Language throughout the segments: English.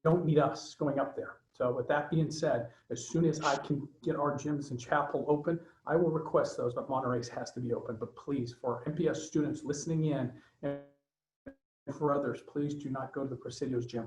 don't need us going up there. So with that being said, as soon as I can get our gyms and chapel open, I will request those, but Monterey's has to be open. But please, for MPS students listening in and for others, please do not go to the Presidio's gym.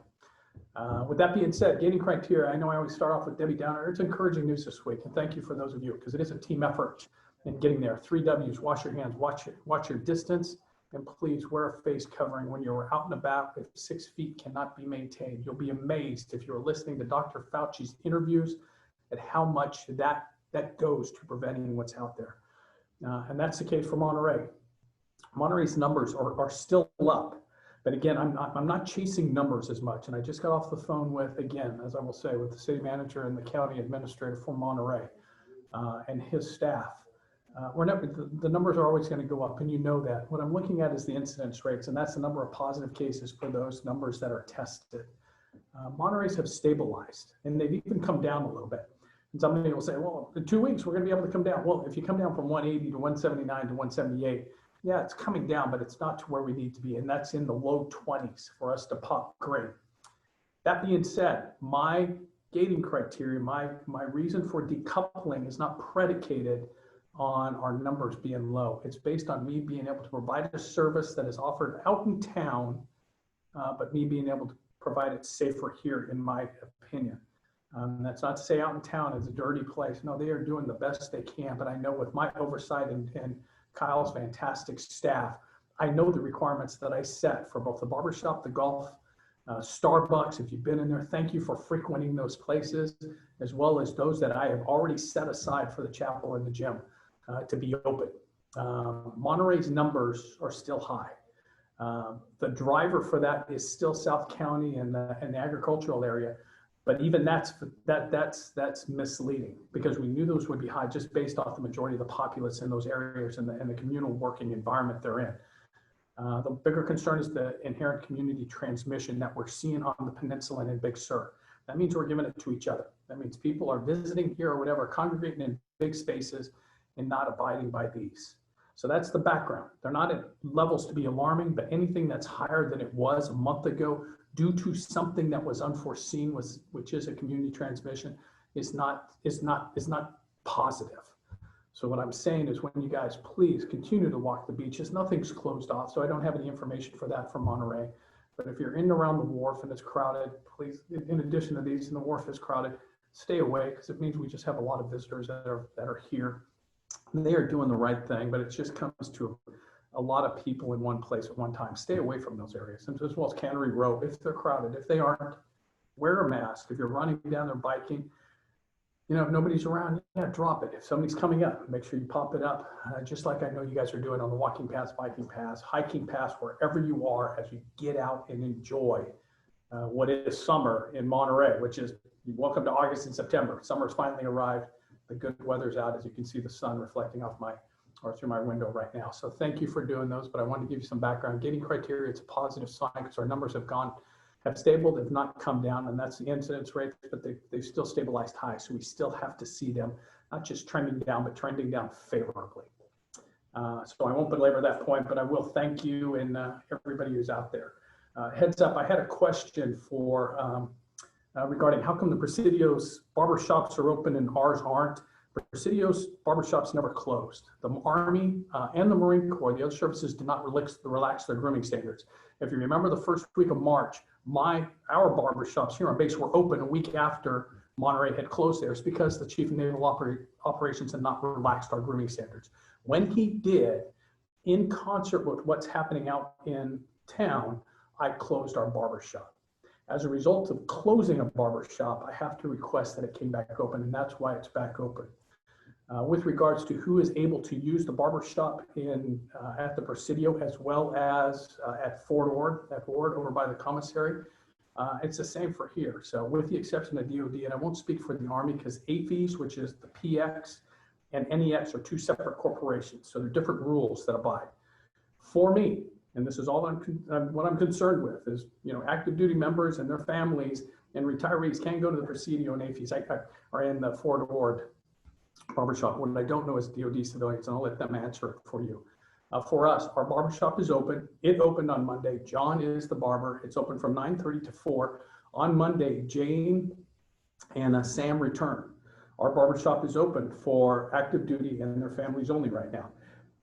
With that being said, gating criteria, I know I always start off with Debbie Downer. It's encouraging news this week, and thank you for those of you, because it is a team effort in getting there. 3 W's, wash your hands, watch your distance, and please wear a face covering when you're out and about. If 6 feet cannot be maintained, you'll be amazed if you're listening to Dr. Fauci's interviews at how much that goes to preventing what's out there. And that's the case for Monterey. Monterey's numbers are still up. But again, I'm not chasing numbers as much. And I just got off the phone with, again, as I will say, with the city manager and the county administrator for Monterey and his staff. The numbers are always going to go up, and you know that. What I'm looking at is the incidence rates, and that's the number of positive cases for those numbers that are tested. Monterey's have stabilized, and they've even come down a little bit. And somebody will say, well, in 2 weeks, we're going to be able to come down. Well, if you come down from 180 to 179 to 178, yeah, it's coming down, but it's not to where we need to be, and that's in the low 20s for us to pop green. That being said, my gating criteria, my reason for decoupling is not predicated on our numbers being low. It's based on me being able to provide a service that is offered out in town, but me being able to provide it safer here, in my opinion. That's not to say out in town is a dirty place. No, they are doing the best they can, but I know with my oversight and Kyle's fantastic staff, I know the requirements that I set for both the barbershop, the golf, Starbucks. If you've been in there, thank you for frequenting those places, as well as those that I have already set aside for the chapel and the gym to be open. Monterey's numbers are still high. The driver for that is still South County and the agricultural area, but even that's misleading, because we knew those would be high just based off the majority of the populace in those areas and the communal working environment they're in. The bigger concern is the inherent community transmission that we're seeing on the peninsula and in Big Sur. That means we're giving it to each other. That means people are visiting here or whatever, congregating in big spaces and not abiding by these. So that's the background. They're not at levels to be alarming, but anything that's higher than it was a month ago due to something that was unforeseen, which is a community transmission, is not positive. So what I'm saying is, when you guys please continue to walk the beaches, nothing's closed off, so I don't have any information for that from Monterey. But if you're in and around the wharf and it's crowded, please, in addition to these, and the wharf is crowded, stay away, because it means we just have a lot of visitors that are here. And they are doing the right thing, but it just comes to a lot of people in one place at one time. Stay away from those areas, and as well as Cannery Row, if they're crowded. If they aren't, wear a mask. If you're running down there biking, you know, if nobody's around, yeah, drop it. If somebody's coming up, make sure you pop it up, just like I know you guys are doing on the walking paths, biking paths, hiking paths, wherever you are, as you get out and enjoy what is summer in Monterey, which is, welcome to August and September. Summer's finally arrived. The good weather's out, as you can see the sun reflecting off through my window right now. So thank you for doing those, but I wanted to give you some background. Gating criteria, it's a positive sign, because our numbers have stabilized, have not come down, and that's the incidence rate, but they've still stabilized high. So we still have to see them not just trending down, but trending down favorably. So I won't belabor that point, but I will thank you and everybody who's out there. Heads up, I had a question for regarding how come the Presidio's barbershops are open and ours aren't. Presidio's barbershops never closed. The Army and the Marine Corps, the other services, did not relax their grooming standards. If you remember, the first week of March, our barbershops here on base were open a week after Monterey had closed theirs, because the Chief of Naval Operations had not relaxed our grooming standards. When he did, in concert with what's happening out in town, I closed our barbershop. As a result of closing a barbershop, I have to request that it came back open, and that's why it's back open. With regards to who is able to use the barbershop at the Presidio, as well as at Fort Ord over by the commissary, it's the same for here. So with the exception of DOD, and I won't speak for the Army, because AFES, which is the PX, and NEX are two separate corporations. So they're different rules that abide. For me, and this is all what I'm concerned with, is, you know, active duty members and their families and retirees can go to the Presidio and AFES or in the Fort Ord barbershop. What I don't know is DOD civilians, and I'll let them answer it for you. For us, our barbershop is open. It opened on Monday. John is the barber. It's open from 9:30 to 4. On Monday, Jane and Sam return. Our barbershop is open for active duty and their families only right now.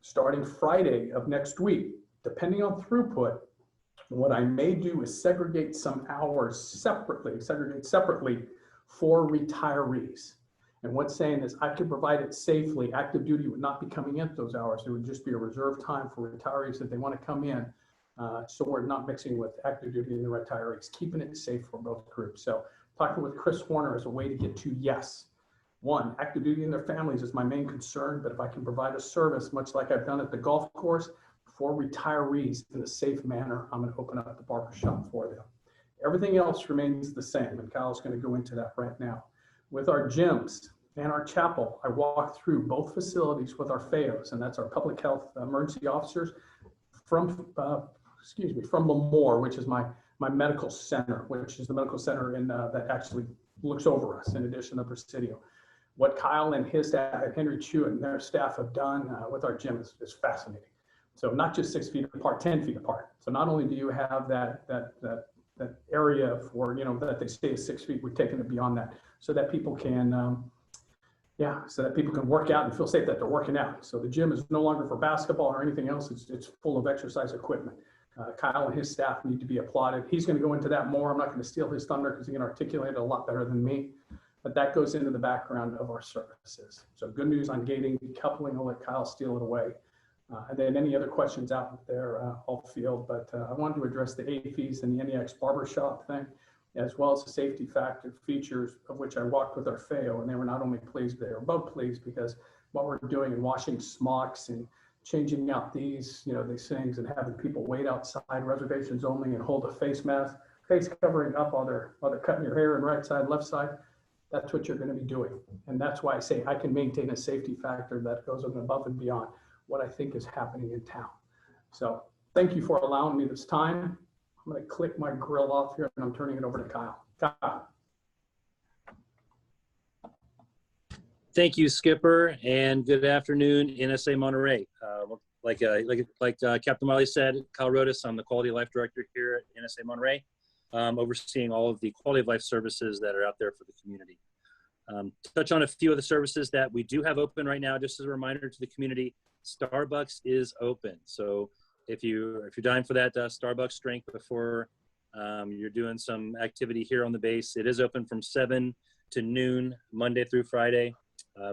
Starting Friday of next week, depending on throughput, what I may do is segregate some hours separately for retirees. And what's saying is I could provide it safely. Active duty would not be coming in at those hours. It would just be a reserved time for retirees that they want to come in. So we're not mixing with active duty and the retirees, keeping it safe for both groups. So talking with Chris Horner as a way to get to yes. One, active duty and their families is my main concern, but if I can provide a service, much like I've done at the golf course, for retirees in a safe manner, I'm going to open up the barbershop for them. Everything else remains the same, and Kyle's going to go into that right now. With our gyms and our chapel, I walk through both facilities with our FAOs, and that's our public health emergency officers from Lemoore, which is my medical center, which is the medical center that actually looks over us in addition to Presidio. What Kyle and his staff and Henry Chu and their staff have done with our gym is fascinating. So not just 6 feet apart, 10 feet apart. So not only do you have that area for, that they stay 6 feet, we've taken it beyond that so that people can, work out and feel safe that they're working out. So the gym is no longer for basketball or anything else. It's full of exercise equipment. Kyle and his staff need to be applauded. He's going to go into that more. I'm not going to steal his thunder because he can articulate it a lot better than me. But that goes into the background of our services. So good news on gating, decoupling. I'll let Kyle steal it away. And then any other questions out there, I'll field. But I wanted to address the AFEs and the NEX barbershop thing, as well as the safety factor features of which I walked with our FAO. And they were not only pleased, they were both pleased because what we're doing in washing smocks and changing out these things and having people wait outside reservations only and hold a face mask, face covering up while they're cutting your hair and right side, left side. That's what you're going to be doing. And that's why I say I can maintain a safety factor that goes above and beyond what I think is happening in town. So thank you for allowing me this time. I'm going to click my grill off here and I'm turning it over to Kyle. Kyle. Thank you, Skipper, and good afternoon, NSA Monterey. Like Captain Wiley said, Kyle Rodas, I'm the Quality of Life Director here at NSA Monterey, overseeing all of the quality of life services that are out there for the community. Touch on a few of the services that we do have open right now. Just as a reminder to the community, Starbucks is open. So if you're dying for that Starbucks drink before you're doing some activity here on the base, it is open from 7 to noon, Monday through Friday.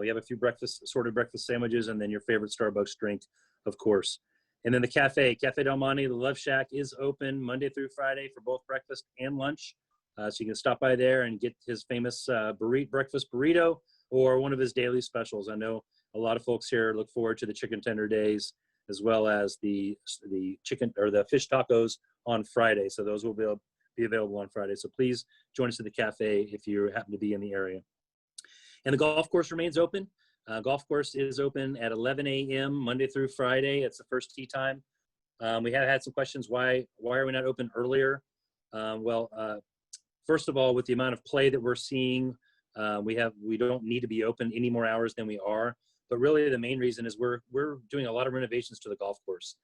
We have a few assorted breakfast sandwiches, and then your favorite Starbucks drink, of course. And then the Cafe Del Monte, the Love Shack, is open Monday through Friday for both breakfast and lunch. So you can stop by there and get his famous breakfast burrito or one of his daily specials. I know a lot of folks here look forward to the chicken tender days as well as the chicken or the fish tacos on Friday. So those will be available on Friday. So please join us at the cafe if you happen to be in the area. And the golf course remains open. Golf course is open at 11 a.m. Monday through Friday. It's the first tee time. We have had some questions. Why are we not open earlier? First of all, with the amount of play that we're seeing, we don't need to be open any more hours than we are. But really, the main reason is we're doing a lot of renovations to the golf course.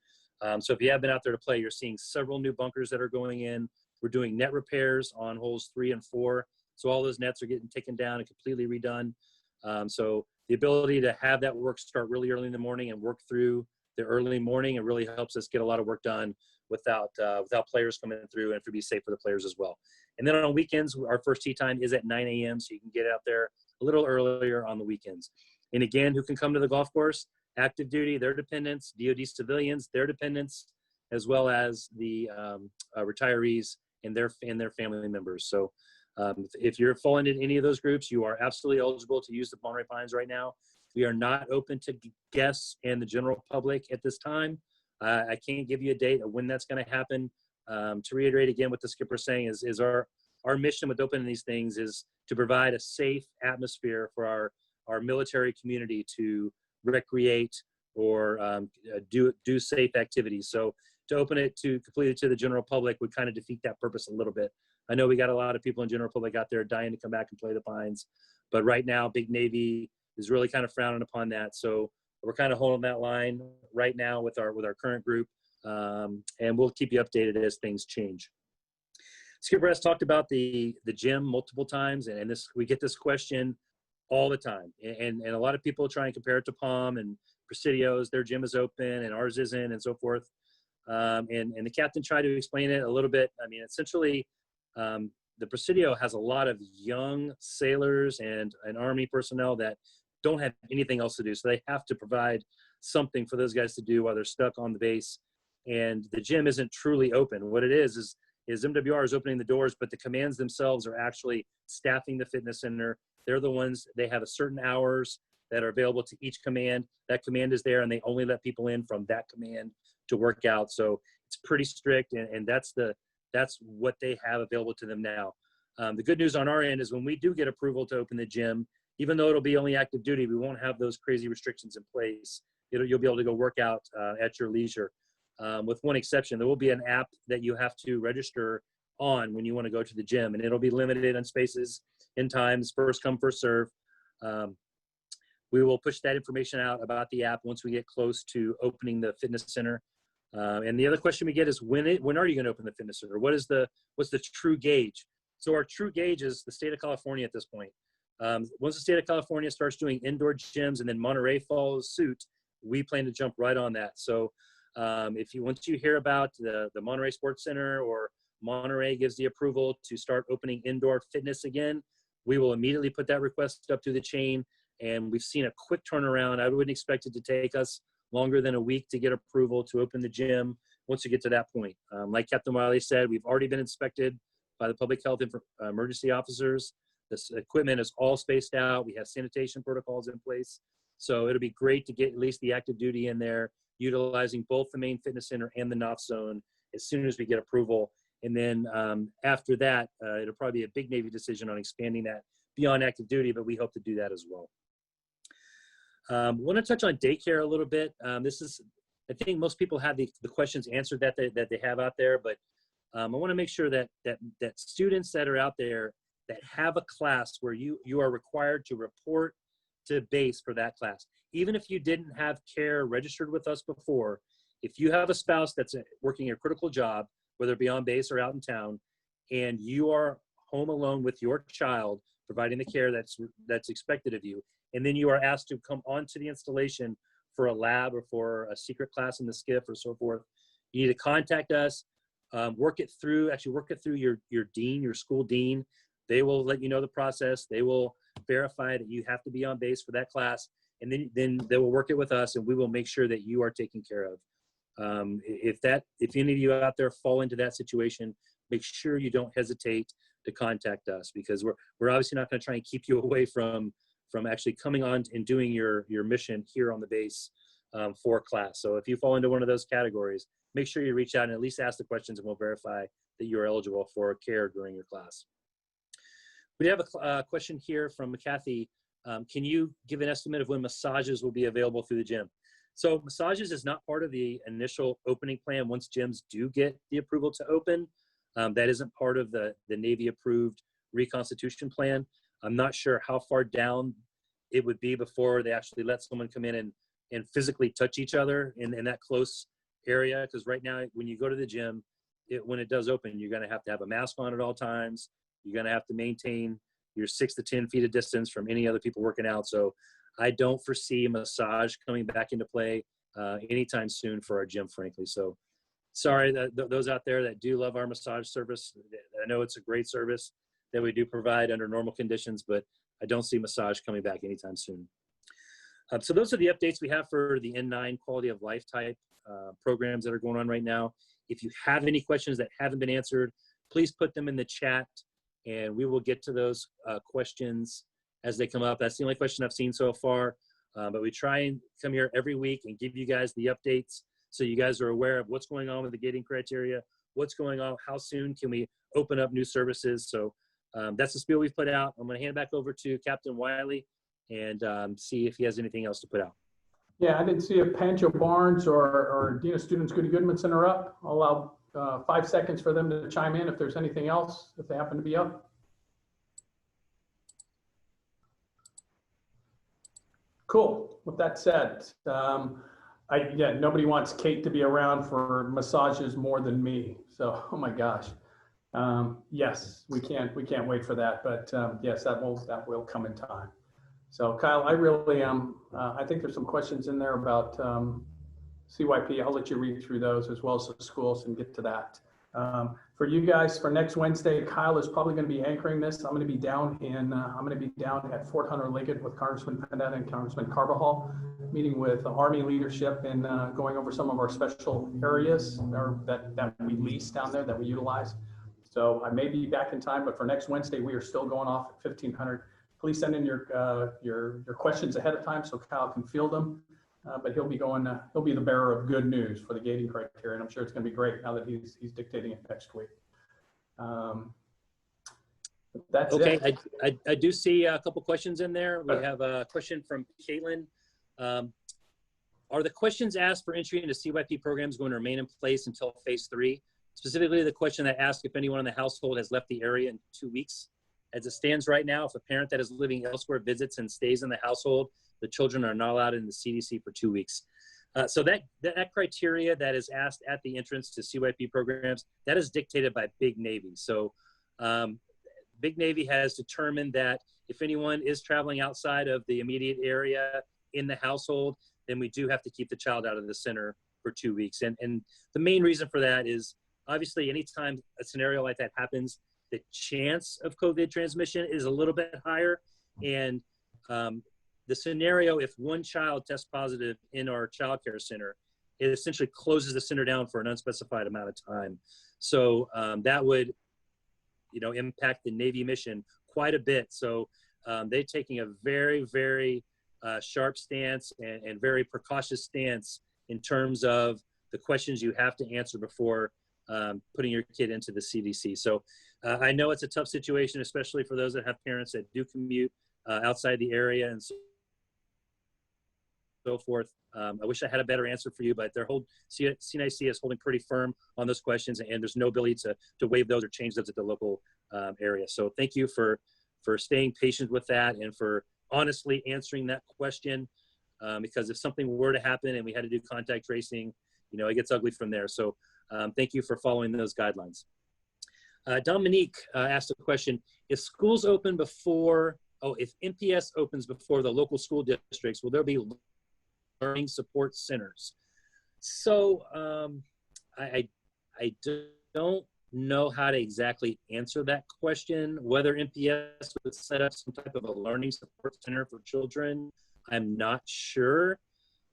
So if you have been out there to play, you're seeing several new bunkers that are going in. We're doing net repairs on holes 3 and 4. So all those nets are getting taken down and completely redone. So the ability to have that work start really early in the morning and work through the early morning, it really helps us get a lot of work done without players coming through, and to be safe for the players as well. And then on weekends, our first tee time is at 9 a.m. So you can get out there a little earlier on the weekends. And again, who can come to the golf course? Active duty, their dependents, DoD civilians, their dependents, as well as the retirees and their family members. So if you're falling in any of those groups, you are absolutely eligible to use the Monterey Pines right now. We are not open to guests and the general public at this time. I can't give you a date of when that's going to happen. To reiterate again what the skipper is saying is our mission with opening these things is to provide a safe atmosphere for our military community to recreate or do safe activities. So to open it completely to the general public would kind of defeat that purpose a little bit. I know we got a lot of people in general public out there dying to come back and play the Pines, but right now Big Navy is really kind of frowning upon that. So we're kind of holding that line right now with our current group, and we'll keep you updated as things change. Skipper has talked about the gym multiple times, and this we get this question all the time, and a lot of people try and compare it to Palm and Presidio's. Their gym is open and ours isn't, and so forth. And the captain tried to explain it a little bit. I mean, essentially, the Presidio has a lot of young sailors and Army personnel that don't have anything else to do, so they have to provide something for those guys to do while they're stuck on the base. And the gym isn't truly open. What it is MWR is opening the doors, but the commands themselves are actually staffing the fitness center. They're the ones, they have a certain hours that are available to each command. That command is there, and they only let people in from that command to work out. So it's pretty strict, and that's what they have available to them now. The good news on our end is when we do get approval to open the gym, even though it'll be only active duty, we won't have those crazy restrictions in place. You'll be able to go work out at your leisure. With one exception, there will be an app that you have to register on when you want to go to the gym, and it'll be limited on spaces and times, first come, first serve. We will push that information out about the app once we get close to opening the fitness center. And the other question we get is when are you going to open the fitness center? What's the true gauge? So our true gauge is the state of California at this point. Once the state of California starts doing indoor gyms and then Monterey follows suit, we plan to jump right on that. So once you hear about the Monterey Sports Center or Monterey gives the approval to start opening indoor fitness again, we will immediately put that request up through the chain. And we've seen a quick turnaround. I wouldn't expect it to take us longer than a week to get approval to open the gym once you get to that point. Like Captain Wiley said, we've already been inspected by the public health emergency officers. This equipment is all spaced out. We have sanitation protocols in place. So it'll be great to get at least the active duty in there, utilizing both the main fitness center and the NOF zone as soon as we get approval. And then after that, it'll probably be a big Navy decision on expanding that beyond active duty, but we hope to do that as well. Want to touch on daycare a little bit. I think most people have the questions answered that they have out there, but I want to make sure that students that are out there that have a class where you are required to report to base for that class, even if you didn't have care registered with us before, if you have a spouse that's working a critical job, whether it be on base or out in town, and you are home alone with your child, providing the care that's expected of you, and then you are asked to come onto the installation for a lab or for a secret class in the skiff or so forth, you need to contact us, work it through your dean, your school dean. They will let you know the process. They will verify that you have to be on base for that class, and then they will work it with us, and we will make sure that you are taken care of. If any of you out there fall into that situation, make sure you don't hesitate to contact us, because we're obviously not going to try and keep you away from actually coming on and doing your mission here on the base for class. So if you fall into one of those categories, make sure you reach out and at least ask the questions, and we'll verify that you're eligible for care during your class. We have a question here from Kathy. Can you give an estimate of when massages will be available through the gym? So massages is not part of the initial opening plan once gyms do get the approval to open. That isn't part of the Navy approved reconstitution plan. I'm not sure how far down it would be before they actually let someone come in and physically touch each other in that close area. Because right now, when you go to the gym, when it does open, you're going to have a mask on at all times. You're going to have to maintain your 6 to 10 feet of distance from any other people working out. So I don't foresee massage coming back into play anytime soon for our gym, frankly. So sorry those out there that do love our massage service. I know it's a great service that we do provide under normal conditions, but I don't see massage coming back anytime soon. So those are the updates we have for the N9 quality of life type programs that are going on right now. If you have any questions that haven't been answered, please put them in the chat, and we will get to those questions as they come up. That's the only question I've seen so far, but we try and come here every week and give you guys the updates so you guys are aware of what's going on with the gating criteria, what's going on, how soon can we open up new services. So that's the spiel we've put out. I'm going to hand it back over to Captain Wiley and see if he has anything else to put out. Yeah, I didn't see if Pancho Barnes or Dean of Students Goody Goodmanson are up. I'll allow 5 seconds for them to chime in if there's anything else, if they happen to be up. Cool. With that said, nobody wants Kate to be around for massages more than me. So, oh my gosh. Yes, we can't wait for that, but yes, that will come in time. So Kyle, I really I think there's some questions in there about CYP. I'll let you read through those as well as the schools and get to that. For you guys, for next Wednesday, Kyle is probably going to be anchoring this. I'm going to be down at Fort Hunter Liggett with Congressman Panetta and Congressman Carbajal, meeting with Army leadership and going over some of our special areas that we lease down there, that we utilize. So I may be back in time, but for next Wednesday, we are still going off at 1500. Please send in your questions ahead of time so Kyle can field them. But he'll be the bearer of good news for the gating criteria, and I'm sure it's going to be great now that he's dictating it next week. That's okay. it. I do see a couple questions in there. We have a question from Caitlin. Are the questions asked for entry into CYP programs going to remain in place until phase 3? Specifically, the question that asks if anyone in the household has left the area in 2 weeks. As it stands right now, if a parent that is living elsewhere visits and stays in the household, the children are not allowed in the CDC for 2 weeks. So that criteria that is asked at the entrance to CYP programs, that is dictated by Big Navy. So Big Navy has determined that if anyone is traveling outside of the immediate area in the household, then we do have to keep the child out of the center for 2 weeks. And the main reason for that is, obviously, anytime a scenario like that happens, the chance of COVID transmission is a little bit higher. And the scenario, if one child tests positive in our child care center, it essentially closes the center down for an unspecified amount of time. So that would, impact the Navy mission quite a bit. So they're taking a very, very sharp stance and very precautious stance in terms of the questions you have to answer before putting your kid into the CDC. So I know it's a tough situation, especially for those that have parents that do commute outside the area and so forth. I wish I had a better answer for you, but their whole CNIC is holding pretty firm on those questions, and there's no ability to waive those or change those at the local area. So thank you for staying patient with that and for honestly answering that question, because if something were to happen and we had to do contact tracing, it gets ugly from there. So thank you for following those guidelines. Dominique asked a question: if schools open before, if NPS opens before the local school districts, will there be learning support centers? So I don't know how to exactly answer that question. Whether NPS would set up some type of a learning support center for children, I'm not sure.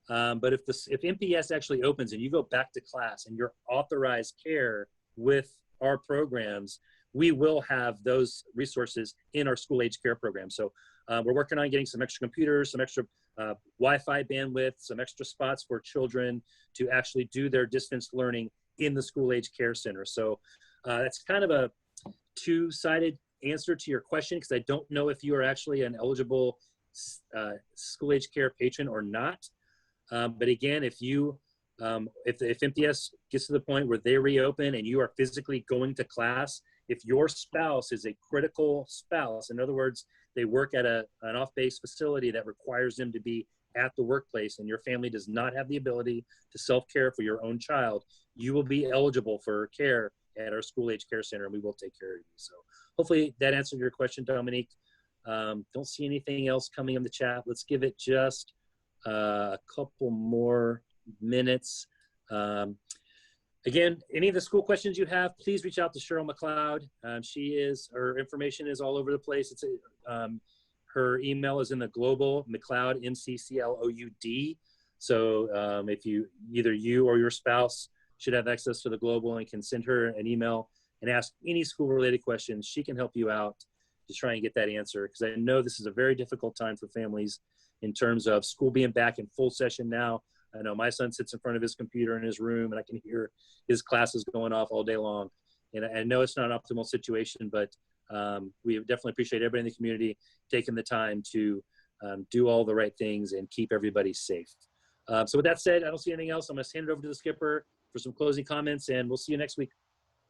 But if NPS actually opens and you go back to class and you're authorized care with our programs, we will have those resources in our school age care program. So we're working on getting some extra computers, some extra Wi-Fi bandwidth, some extra spots for children to actually do their distance learning in the school age care center. So that's kind of a two-sided answer to your question, because I don't know if you are actually an eligible school age care patron or not. But again, if NPS gets to the point where they reopen and you are physically going to class, if your spouse is a critical spouse, in other words, they work at an off-base facility that requires them to be at the workplace, and your family does not have the ability to self-care for your own child, you will be eligible for care at our school age care center, and we will take care of you. So hopefully that answered your question, Dominique. Don't see anything else coming in the chat. Let's give it just a couple more minutes. Again, any of the school questions you have, please reach out to Cheryl McLeod. Her information is all over the place. Her email is in the global, McLeod, MCCLOUD. So if either you or your spouse should have access to the global and can send her an email and ask any school related questions, she can help you out to try and get that answer. Because I know this is a very difficult time for families in terms of school being back in full session now. I know my son sits in front of his computer in his room, and I can hear his classes going off all day long. And I know it's not an optimal situation, but we definitely appreciate everybody in the community taking the time to do all the right things and keep everybody safe. So with that said, I don't see anything else. I'm going to hand it over to the skipper for some closing comments, and we'll see you next week.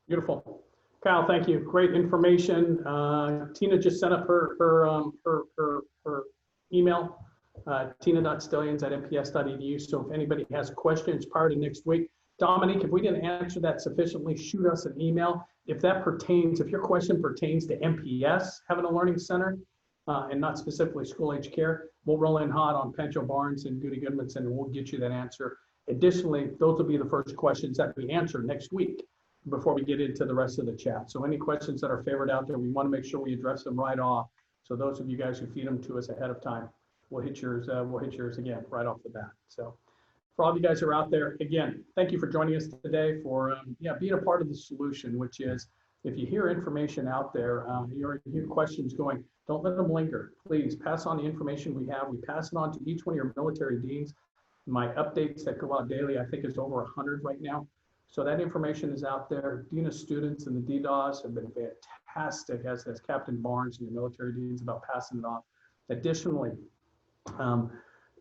Beautiful. Kyle, thank you. Great information. Tina just sent up her email. tina.stillions@mps.edu. So if anybody has questions prior to next week, Dominique, if we didn't answer that sufficiently, shoot us an email. if that pertains, if your question pertains to MPS having a learning center and not specifically school age care, we'll roll in hot on Pancho Barnes and Goody Goodmanson, and we'll get you that answer. Additionally, those will be the first questions that we answer next week before we get into the rest of the chat. So any questions that are favored out there, we want to make sure we address them right off. So those of you guys who feed them to us ahead of time, we'll hit yours again right off the bat. So for all of you guys who are out there, again, thank you for joining us today for being a part of the solution, which is if you hear information out there, you hear questions going, don't let them linger. Please pass on the information we have. We pass it on to each one of your military deans. My updates that go out daily, I think is over 100 right now. So that information is out there. DINA students and the DDoS have been fantastic, as has Captain Barnes and the military deans, about passing it off. Additionally,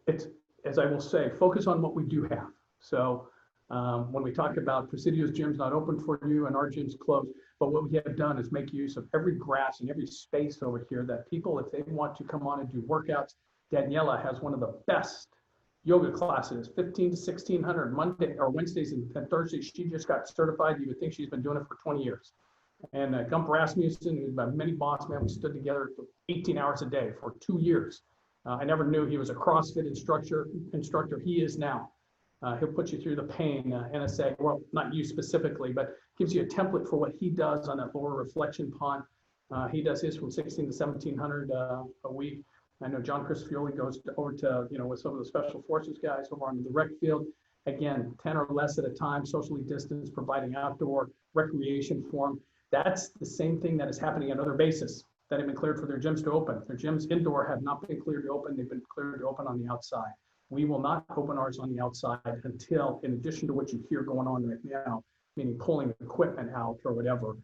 it's, as I will say, focus on what we do have. So when we talk about Presidio's gym's not open for you and our gym's closed, but what we have done is make use of every grass and every space over here that people, if they want to come on and do workouts, Daniela has one of the best yoga classes, 15 to 1600 Monday or Wednesdays and Thursdays. She just got certified. You would think she's been doing it for 20 years. And Gump Rasmussen, who's a mini boss man, we stood together for 18 hours a day for 2 years. I never knew he was a CrossFit instructor. He is now. He'll put you through the pain, NSA, well, not you specifically, but gives you a template for what he does on that lower reflection pond. He does his from 16 to 1700 a week. I know John Crisfioli goes over to, with some of the special forces guys over on the rec field. Again, 10 or less at a time, socially distanced, providing outdoor recreation for them. That's the same thing that is happening at other bases that have been cleared for their gyms to open. Their gyms indoor have not been cleared to open. They've been cleared to open on the outside. We will not open ours on the outside until, in addition to what you hear going on right now, meaning pulling equipment out or whatever,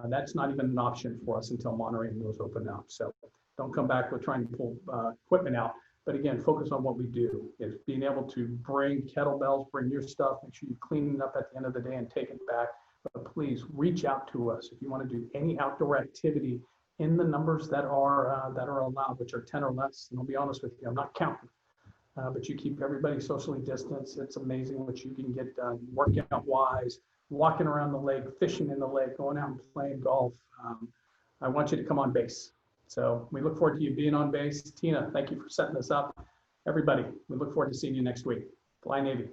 that's not even an option for us until Monterey and those open up. So don't come back with trying to pull equipment out. But again, focus on what we do, is being able to bring kettlebells, bring your stuff, make sure you clean it up at the end of the day and take it back. But please reach out to us if you want to do any outdoor activity in the numbers that are allowed, which are 10 or less. And I'll be honest with you, I'm not counting. But you keep everybody socially distanced. It's amazing what you can get done workout wise, walking around the lake, fishing in the lake, going out and playing golf. I want you to come on base. So we look forward to you being on base. Tina, thank you for setting this up. Everybody, we look forward to seeing you next week. Fly Navy.